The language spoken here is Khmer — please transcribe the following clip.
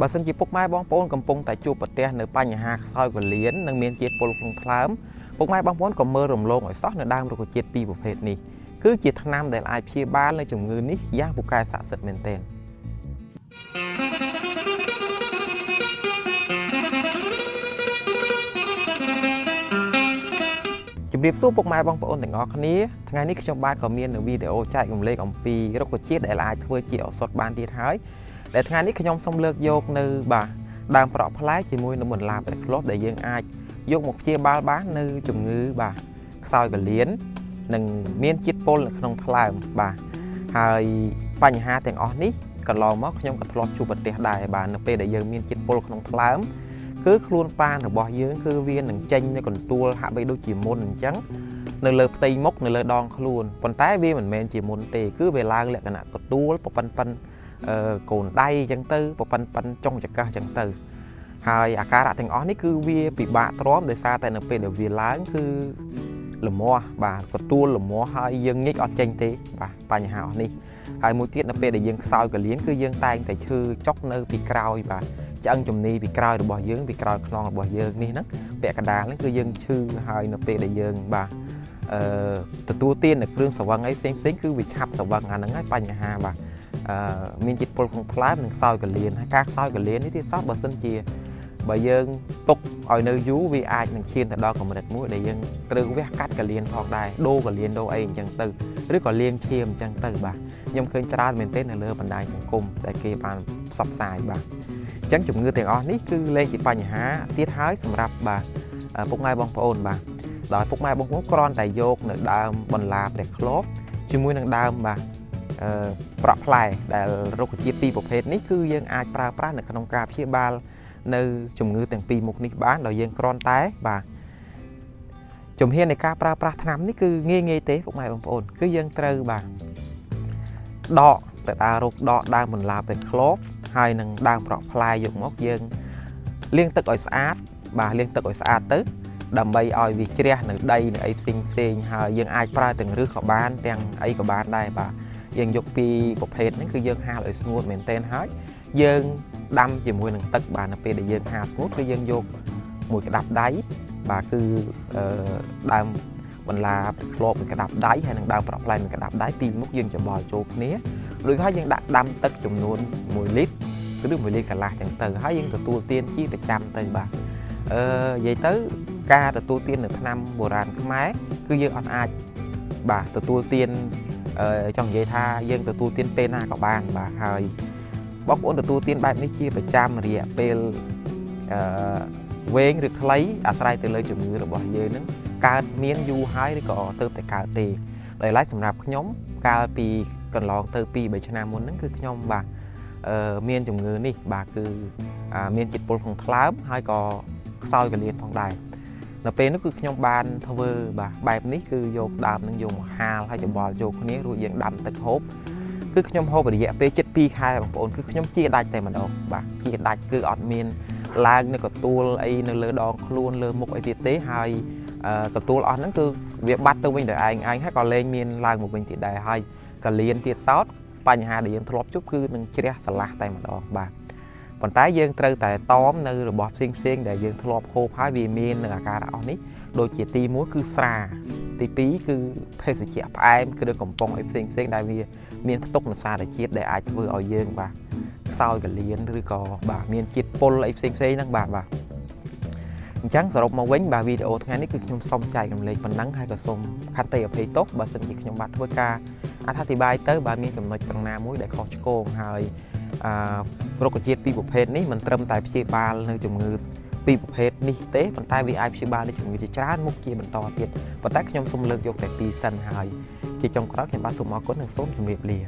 បើសិនជាពុកម៉ែបងប្អូនកំពុងតែជួបប្រទះនៅបញ្ហាខ្សោយកលៀននិងមានជាតិពុលក្នុងថ្លើមពុកម៉ែបងប្អូនក៏មើលរំលងឲ្យសោះនៅដើមរុក្ខជាតិពីរប្រភេទនេះគឺជាថ្នាំដែលអាចព្យាបាលនៅជំងឺនេះយ៉ាងពូកែស័ក្តិសិទ្ធិមែនទែនជំរាបសួរពុកម៉ែបងប្អូនទាំងអស់គ្នាថ្ងៃនេះខ្ញុំបាទក៏មានវីដេអូចែករំលែកអំពីរុក្ខជាតិដែលអាចធ្វើជាឱសថបានទៀតហើយដែលថ្ងៃនេះខ្ញុំសូមលើកយកនៅដើមប្រក់ផ្លែជាមួយនឹងបន្លាព្រះឃ្លោកដែលយើងអាចយកមកព្យាបាលបាននៅជំងឺខ្សោយកលៀននិងមានជាតិពុលនៅក្នុងថ្លើមហើយបញ្ហាទាំងអស់នេះកន្លងមកខ្ញុំក៏ធ្លាប់ជួបប្រទះដែរនៅពេលដែលយើងមានជាតិពុលក្នុងថ្លើមគឺខ្លួនប៉ានរបស់យើងគឺវានឹងចេញនៅកន្ទួលហាក់បីដូចជាមុនអញ្ចឹងនៅលើផ្ទៃមុខនៅលើដងខ្លួនប៉ុន្តែវាមិនមែនជាមុនទេគឺវាឡើងលក្ខណៈកន្ទួលប៉ិនកូនដៃអញ្ចឹងទៅប៉ិនចុងចង្កឹះអញ្ចឹងទៅហើយអាការៈទាំងអស់នេះគឺវាពិបាកទ្រាំដោយសារតែនៅពេលដែលវាឡើងគឺលមាស់កន្ទួលលមាស់ហើយយើងញិចអត់ចេញទេបញ្ហាអស់នេះហើយមួយទៀតនៅពេលដែលយើងខ្សោយកលៀនគឺយើងតែងតែឈឺចុកនៅពីក្រោយឆ្អឹងជំនីពីក្រោយរបស់យើងពីក្រោយខ្នងរបស់យើងនេះហ្នឹងពាក់កណ្ដាលហ្នឹងគឺយើងឈឺហើយនៅពេលដែលយើងទទួលទាននៅគ្រឿងស្រវឹងអីផ្សេងគឺវាឆាប់ស្រវឹងអាហ្នឹងហើយបញ្ហាមានជាតិពុលក្នុងថ្លើមនិងខ្សោយកលៀនហើយការខ្សោយកលៀននេះទៀតសោះបើសិនជាបើយើងទុកឲ្យនៅយូរវាអាចនឹងឈានទៅដល់កម្រិតមួយដែលយើងត្រូវវះកាត់កលៀនផងដែរដូរកលៀនដូរអីអញ្ចឹងទៅឬក៏លាងឈាមអញ្ចឹងទៅខ្ញុំឃើញច្រើនមែនទែននៅលើបណ្ដាញសង្គមដែលគេបានផ្សព្វផ្សាយអញ្ចឹងជំងឺទាំងអស់នេះគឺលែងជាបញ្ហាទៀតហើយសម្រាប់ពុកម៉ែបងប្អូនដោយពុកម៉ែបងប្អូនគ្រាន់តែយកនៅដើមបន្លាព្រះឃ្លោកជាមួយនឹងដើមប្រក់ផ្លែដែលរុក្ខជាតិពីរប្រភេទនេះគឺយើងអាចប្រើប្រាស់នៅក្នុងការព្យាបាលនៅជំងឺទាំងពីរមុខនេះបានដោយយើងគ្រាន់តែជំហាននៃការប្រើប្រាស់ថ្នាំនេះគឺងាយទេពុកម៉ែបងប្អូនគឺយើងត្រូវដកទៅរកដកដើមបន្លាព្រះឃ្លោកហើយនឹងដើមប្រក់ផ្លែយកមកយើងលាងទឹកឲ្យស្អាតលាងទឹកឲ្យស្អាតទៅដើម្បីឲ្យវាជ្រះនៅដីនៅអីផ្សេងហើយយើងអាចប្រើទាំងរឹសក៏បានទាំងអីក៏បានដែរយើងយកពីប្រភេទហ្នឹងគឺយើងហាលឲ្យស្ងួតមែនទែនហើយយើងដាំជាមួយនឹងទឹកនៅពេលដែលយើងហាលស្ងួតគឺយើងយកមួយក្តាប់ដៃគឺដើមបន្លាព្រះឃ្លោកមួយក្តាប់ដៃហើយនឹងដើមប្រក់ផ្លែមួយក្តាប់ដៃពីរមុខយើងច្បល់ចូលគ្នារួចហើយយើងដាក់ដាំទឹកចំនួន1លីត្រឬ1លីត្រកន្លះចឹងទៅហើយយើងទទួលទានជាប្រចាំទៅនិយាយទៅការទទួលទាននៅថ្នាំបុរាណខ្មែរគឺយើងអត់អាចទទួលទានចង់និយាយថាយើងទទួលទានពេលណាក៏បានហើយបងប្អូនទទួលទានបែបនេះជាប្រចាំរយៈពេលវែងឬខ្លីអាស្រ័យទៅលើជំងឺរបស់យើងនឹងកើតមានយូរហើយឬក៏ទៅតែកើតទេដោយឡែកសម្រាប់ខ្ញុំកាលពីកន្លងទៅ2-3ឆ្នាំមុនហ្នឹងគឺខ្ញុំមានជំងឺនេះគឺមានជាតិពុលក្នុងថ្លើមហើយក៏ខ្សោយកលៀនផងដែរនៅពេលនោះគឺខ្ញុំបានធ្វើបែបនេះគឺយកដើមនឹងយកមកហាលហើយច្បល់ចូលគ្នារួចយើងដាំទឹកហូបគឺខ្ញុំហូបរយៈពេល7-2 ខែបងប្អូនគឺខ្ញុំជាដាច់តែម្ដងជាដាច់គឺអត់មានឡើងនៅកន្ទួលអីនៅលើដងខ្លួនលើមុខអីទៀតទេហើយកន្ទួលអស់ហ្នឹងគឺវាបាត់ទៅវិញដោយឯងហើយក៏លែងមានឡើងមកវិញទៀតដែរហើយកលៀនទៀតសោតបញ្ហាដែលយើងធ្លាប់ជួបគឺនឹងជ្រះស្រឡះតែម្ដងប៉ុន្តែយើងត្រូវតែតមនៅរបស់ផ្សេងដែលយើងធ្លាប់ហូបហើយវាមាននៅអាការៈអស់នេះដូចជាទី1គឺស្រាទី2គឺភេសជ្ជៈផ្អែមគ្រឿងកំប៉ុងអីផ្សេងដែលវាមានផ្ទុកនូវសារជាតិដែលអាចធ្វើឲ្យយើងខ្សោយកលៀនឬក៏មានជាតិពុលអីផ្សេងហ្នឹងអញ្ចឹងសរុបមកវិញវីដេអូថ្ងៃនេះគឺខ្ញុំសូមចែករំលែកប៉ុណ្ណឹងហើយក៏សូមខន្តីអភ័យទោសបើសិនជាខ្ញុំបានធ្វើការអធិប្បាយទៅមានចំណុចត្រង់ណាមួយដែលខុសឆ្គងហើយរុក្ខជាតិពីរប្រភេទនេះមិនត្រឹមតែព្យាបាលនៅជំងឺពីរប្រភេទនេះទេប៉ុន្តែវាអាចព្យាបាលនៅជំងឺជាច្រើនមុខជាបន្តទៀតប៉ុន្តែខ្ញុំសូមលើកយកតែពីរសិនហើយជាចុងក្រោយខ្ញុំបាទសូមអរគុណនិងសូមជម្រាបលា